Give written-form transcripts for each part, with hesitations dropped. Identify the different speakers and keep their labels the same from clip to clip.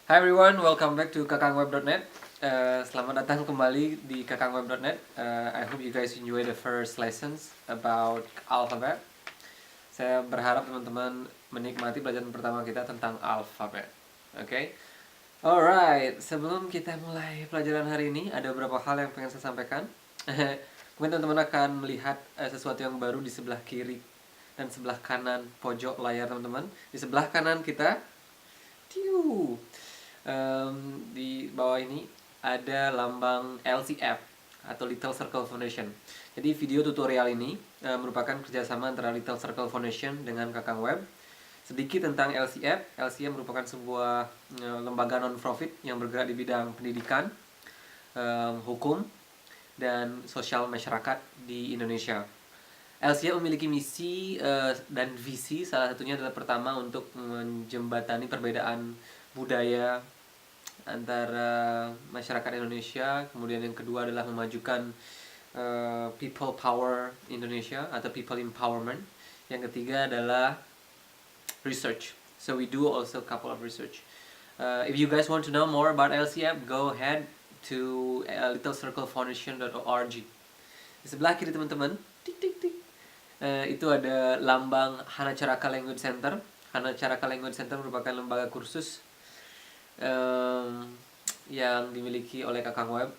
Speaker 1: Hi everyone, welcome back to kakangweb.net. Selamat datang kembali di kakangweb.net. I hope you guys enjoy the first lessons about alphabet. Saya berharap teman-teman menikmati pelajaran pertama kita tentang alfabet. Oke? Alright, sebelum kita mulai pelajaran hari ini, ada beberapa hal yang pengen saya sampaikan. Mungkin teman-teman akan melihat sesuatu yang baru di sebelah kiri dan sebelah kanan pojok layar teman-teman. Di sebelah kanan kita, di bawah ini ada lambang LCF atau Little Circle Foundation. Jadi video tutorial ini merupakan kerjasama antara Little Circle Foundation dengan Kakang Web. Sedikit tentang LCF. LCF merupakan sebuah lembaga non-profit yang bergerak di bidang pendidikan, hukum, dan sosial masyarakat di Indonesia. LCF memiliki misi dan visi, salah satunya adalah pertama untuk menjembatani perbedaan budaya antara masyarakat Indonesia. Kemudian yang kedua adalah memajukan people power Indonesia atau people empowerment. Yang ketiga adalah research. So we do also a couple of research. If you guys want to know more about LCF, go ahead to littlecirclefoundation.org. Di sebelah kiri teman-teman, tik tik tik, itu ada lambang Hanacaraka Language Center. Hanacaraka Language Center merupakan lembaga kursus yang dimiliki oleh Kakang Web.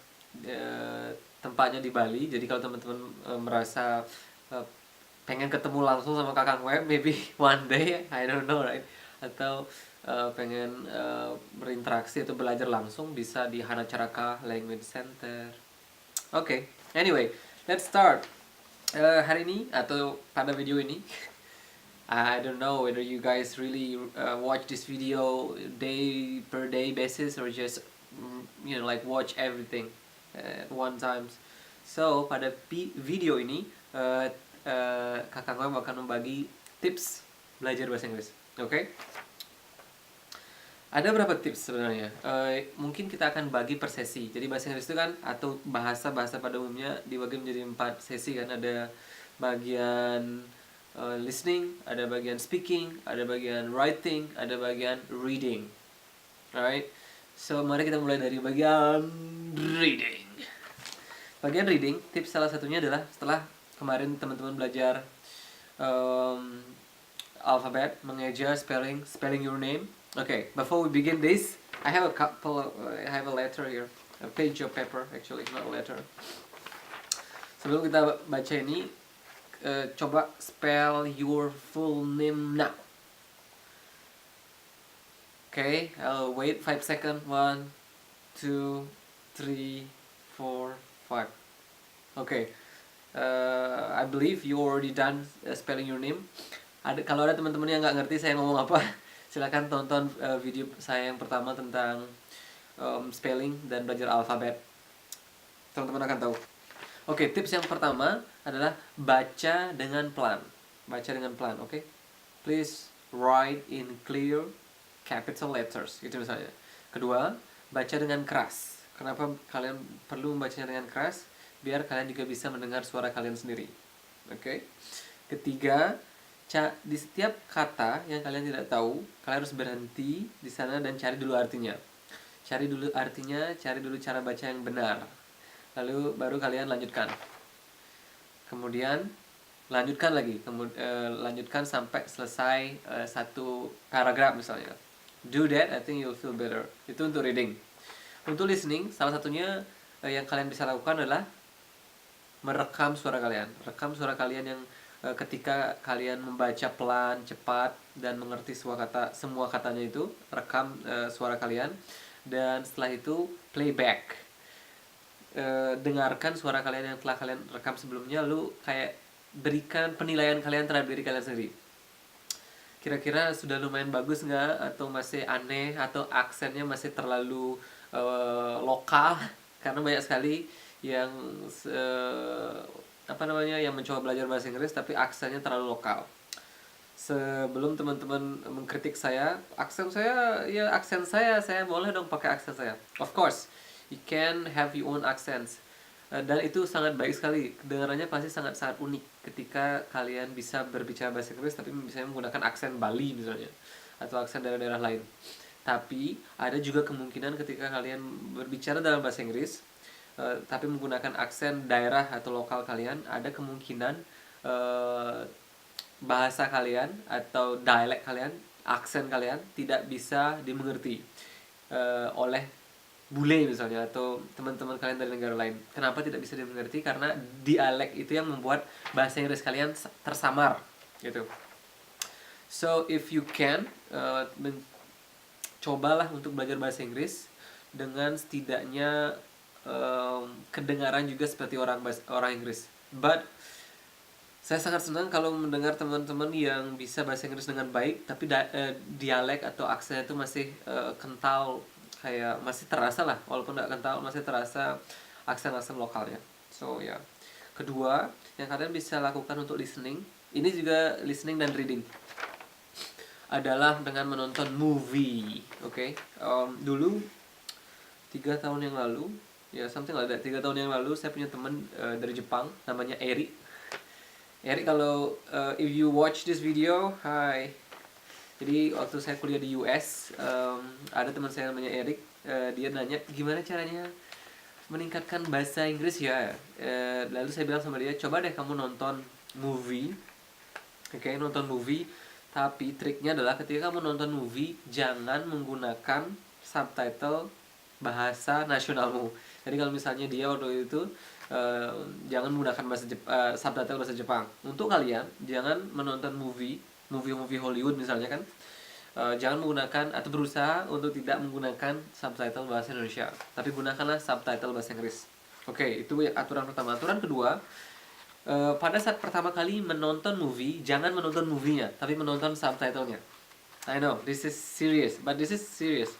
Speaker 1: Tempatnya di Bali. Jadi kalau teman-teman merasa pengen ketemu langsung sama Kakang Web, maybe one day, I don't know, right? Atau pengen berinteraksi atau belajar langsung, bisa di Hanacaraka Language Center. Okay, anyway, let's start. Hari ini atau pada video ini, I don't know whether you guys really watch this video day per day basis or just like watch everything at one time. So pada video ini Kakak gue akan membagi tips belajar bahasa Inggris. Oke? Ada berapa tips sebenarnya? Mungkin kita akan bagi per sesi. Jadi bahasa Inggris itu kan, atau bahasa-bahasa pada umumnya dibagi menjadi 4 sesi kan. Ada bagian listening, ada bagian speaking, ada bagian writing, ada bagian reading. Alright? So mari kita mulai dari bagian reading. Bagian reading, tips salah satunya adalah setelah kemarin teman-teman belajar alfabet, mengeja, spelling your name. Okay, before we begin this, I have a letter here, a page of paper actually, not a letter. Sebelum kita baca ini, coba spell your full name now. Okay, I'll wait 5 seconds. 1, 2, 3, 4, 5. Okay, I believe you already done spelling your name. Kalau ada teman-teman yang nggak ngerti saya ngomong apa, silakan tonton video saya yang pertama tentang spelling dan belajar alfabet. Teman-teman akan tahu. Oke, tips yang pertama adalah baca dengan pelan. Baca dengan pelan, oke? Please write in clear capital letters, gitu misalnya. Kedua, baca dengan keras. Kenapa kalian perlu membacanya dengan keras? Biar kalian juga bisa mendengar suara kalian sendiri. Oke? Ketiga, di setiap kata yang kalian tidak tahu, kalian harus berhenti di sana dan cari dulu artinya. Cari dulu artinya, cari dulu cara baca yang benar. Lalu baru kalian lanjutkan. Kemudian lanjutkan lagi, lanjutkan sampai selesai satu paragraf misalnya. Do that, I think you'll feel better. Itu untuk reading. Untuk listening, salah satunya yang kalian bisa lakukan adalah merekam suara kalian. Rekam suara kalian yang ketika kalian membaca pelan, cepat, dan mengerti semua katanya itu, rekam suara kalian. Dan setelah itu playback. Dengarkan suara kalian yang telah kalian rekam sebelumnya, lalu kayak berikan penilaian kalian terhadap diri kalian sendiri. Kira-kira sudah lumayan bagus nggak, atau masih aneh, atau aksennya masih terlalu lokal? Karena banyak sekali yang yang mencoba belajar bahasa Inggris tapi aksennya terlalu lokal. Sebelum teman-teman mengkritik saya, aksen saya boleh dong pakai aksen saya. Of course, you can have your own accents. Dan itu sangat baik sekali. Kedengarannya pasti sangat-sangat unik ketika kalian bisa berbicara bahasa Inggris tapi misalnya menggunakan aksen Bali misalnya, atau aksen daerah-daerah lain. Tapi ada juga kemungkinan ketika kalian berbicara dalam bahasa Inggris, tapi menggunakan aksen daerah atau lokal kalian, ada kemungkinan bahasa kalian atau dialek kalian, aksen kalian tidak bisa dimengerti oleh bule misalnya atau teman-teman kalian dari negara lain. Kenapa tidak bisa dimengerti? Karena dialek itu yang membuat bahasa Inggris kalian tersamar gitu. So if you can, cobalah untuk belajar bahasa Inggris dengan setidaknya kedengaran juga seperti orang Inggris. But saya sangat senang kalau mendengar teman-teman yang bisa bahasa Inggris dengan baik, tapi dialek atau aksennya itu masih kental, kayak masih terasa lah, walaupun nggak kental masih terasa aksen-aksen lokalnya. So ya, kedua yang kalian bisa lakukan untuk listening, ini juga listening dan reading, adalah dengan menonton movie. Oke, dulu 3 tahun yang lalu, ya something like that, 3 tahun yang lalu saya punya teman dari Jepang namanya Eri. Kalau if you watch this video, hi. Jadi waktu saya kuliah di US, ada teman saya namanya Eric, dia nanya gimana caranya meningkatkan bahasa Inggris ya. Lalu saya bilang sama dia, coba deh kamu nonton movie. Oke, nonton movie. Tapi triknya adalah ketika kamu nonton movie, jangan menggunakan subtitle bahasa nasionalmu. Jadi kalau misalnya dia waktu itu jangan menggunakan subtitle bahasa Jepang. Untuk kalian, jangan menonton movie Hollywood misalnya kan, jangan menggunakan atau berusaha untuk tidak menggunakan subtitle bahasa Indonesia, tapi gunakanlah subtitle bahasa Inggris. Oke, itu aturan pertama. Aturan kedua, pada saat pertama kali menonton movie, jangan menonton movie-nya, tapi menonton subtitlenya. I know, this is serious, but this is serious.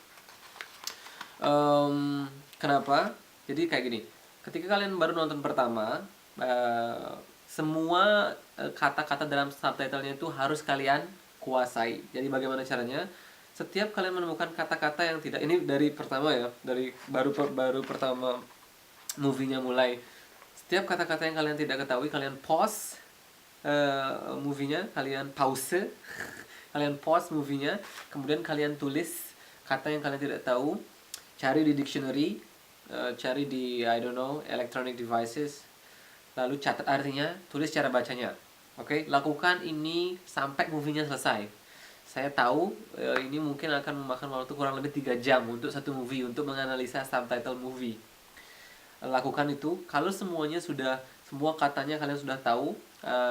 Speaker 1: Kenapa? Jadi kayak gini, ketika kalian baru nonton pertama, semua kata-kata dalam subtitlenya itu harus kalian kuasai. Jadi bagaimana caranya? Setiap kalian menemukan kata-kata yang tidak, ini dari pertama ya, dari baru pertama movie-nya mulai. Setiap kata-kata yang kalian tidak ketahui, kalian pause movie-nya, kalian pause, kalian pause movie-nya, kemudian kalian tulis kata yang kalian tidak tahu, cari di dictionary, cari di I don't know electronic devices, lalu catat artinya, tulis cara bacanya. Oke, lakukan ini sampai movie-nya selesai. Saya tahu ini mungkin akan memakan waktu kurang lebih 3 jam untuk satu movie, untuk menganalisa subtitle movie. Lakukan itu. Kalau semuanya sudah, semua katanya kalian sudah tahu,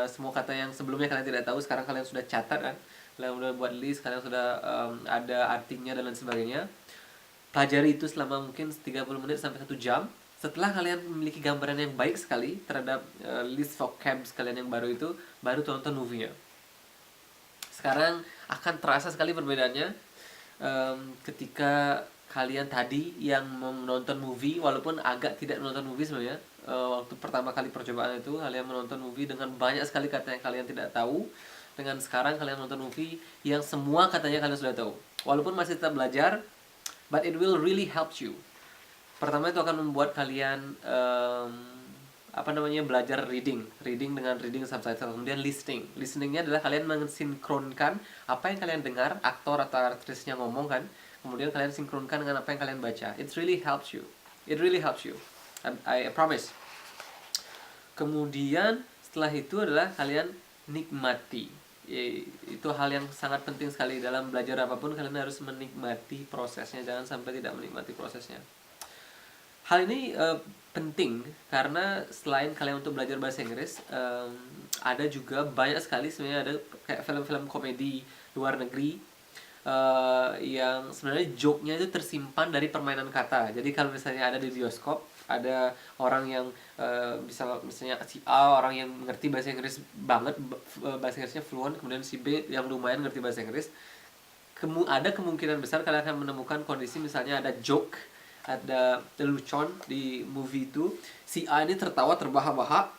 Speaker 1: semua kata yang sebelumnya kalian tidak tahu, sekarang kalian sudah catat kan, kalian sudah buat list, kalian sudah ada artinya dan lain sebagainya. Pelajari itu selama mungkin 30 menit sampai 1 jam. Setelah kalian memiliki gambaran yang baik sekali terhadap list vocabs kalian yang baru itu, baru tonton movie-nya. Sekarang akan terasa sekali perbedaannya ketika kalian tadi yang menonton movie, walaupun agak tidak menonton movie sebenarnya, waktu pertama kali percobaan itu kalian menonton movie dengan banyak sekali kata yang kalian tidak tahu, dengan sekarang kalian menonton movie yang semua katanya kalian sudah tahu. Walaupun masih tetap belajar, but it will really help you. Pertama itu akan membuat kalian belajar reading dengan reading subtitle. Kemudian listeningnya adalah kalian mensinkronkan apa yang kalian dengar, aktor atau aktrisnya ngomong kan, kemudian kalian sinkronkan dengan apa yang kalian baca. It really helps you. I promise. Kemudian setelah itu adalah kalian nikmati. Itu hal yang sangat penting sekali dalam belajar apapun. Kalian harus menikmati prosesnya, jangan sampai tidak menikmati prosesnya. Hal ini penting karena selain kalian untuk belajar bahasa Inggris, ada juga banyak sekali sebenarnya, ada kayak film-film komedi luar negeri yang sebenarnya joke-nya itu tersimpan dari permainan kata. Jadi kalau misalnya ada di bioskop, ada orang yang misalnya si A orang yang mengerti bahasa Inggris banget, bahasa Inggrisnya fluent, kemudian si B yang lumayan ngerti bahasa Inggris, ada kemungkinan besar kalian akan menemukan kondisi misalnya ada joke, ada lelucon di movie itu, si A ini tertawa terbahak-bahak,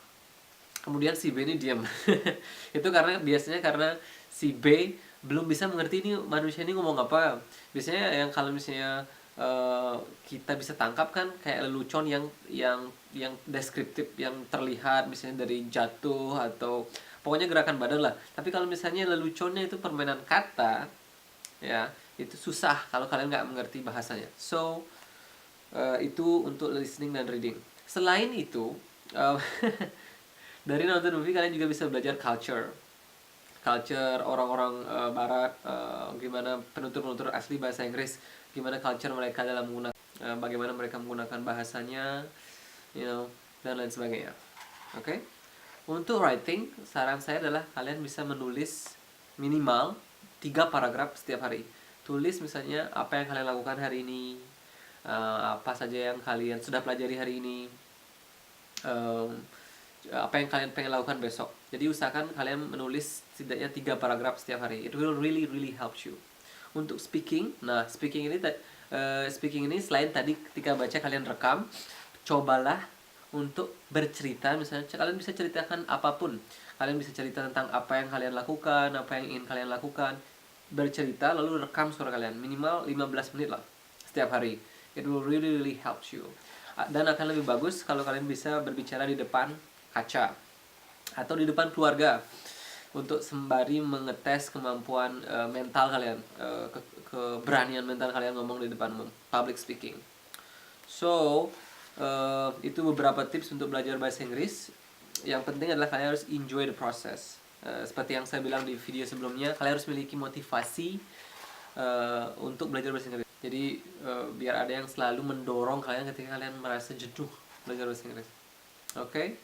Speaker 1: kemudian si B ini diam. Itu biasanya karena si B belum bisa mengerti ini manusia ini ngomong apa. Biasanya yang kalau misalnya kita bisa tangkap kan kayak lelucon yang deskriptif, yang terlihat misalnya dari jatuh atau pokoknya gerakan badan lah. Tapi kalau misalnya leluconnya itu permainan kata, ya itu susah kalau kalian nggak mengerti bahasanya. So itu untuk listening dan reading. Selain itu, dari nonton movie kalian juga bisa belajar culture orang-orang barat, gimana penutur-penutur asli bahasa Inggris, gimana culture mereka dalam menggunakan, bagaimana mereka menggunakan bahasanya, dan lain sebagainya. Oke? Untuk writing, saran saya adalah kalian bisa menulis minimal 3 paragraf setiap hari. Tulis misalnya apa yang kalian lakukan hari ini, apa saja yang kalian sudah pelajari hari ini, apa yang kalian pengen lakukan besok. Jadi usahakan kalian menulis setidaknya 3 paragraf setiap hari. It will really help you. Untuk speaking, speaking ini selain tadi ketika baca kalian rekam, cobalah untuk bercerita. Misalnya kalian bisa ceritakan apapun. Kalian bisa cerita tentang apa yang kalian lakukan, apa yang ingin kalian lakukan. Bercerita lalu rekam suara kalian minimal 15 menit lah setiap hari. It will really help you. Dan akan lebih bagus kalau kalian bisa berbicara di depan kaca atau di depan keluarga untuk sembari mengetes kemampuan mental kalian, keberanian mental kalian ngomong di depan umum, public speaking. So itu beberapa tips untuk belajar bahasa Inggris. Yang penting adalah kalian harus enjoy the process. Seperti yang saya bilang di video sebelumnya, kalian harus memiliki motivasi untuk belajar bahasa Inggris. Jadi biar ada yang selalu mendorong kalian ketika kalian merasa jenuh belajar bahasa Inggris. Oke?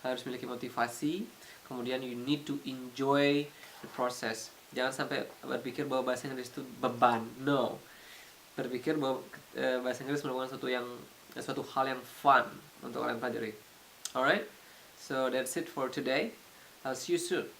Speaker 1: Harus memiliki motivasi, kemudian you need to enjoy the process. Jangan sampai berpikir bahwa bahasa Inggris itu beban. No. Berpikir bahwa bahasa Inggris merupakan suatu hal yang fun untuk kalian pelajari. Alright? So that's it for today. I'll see you soon.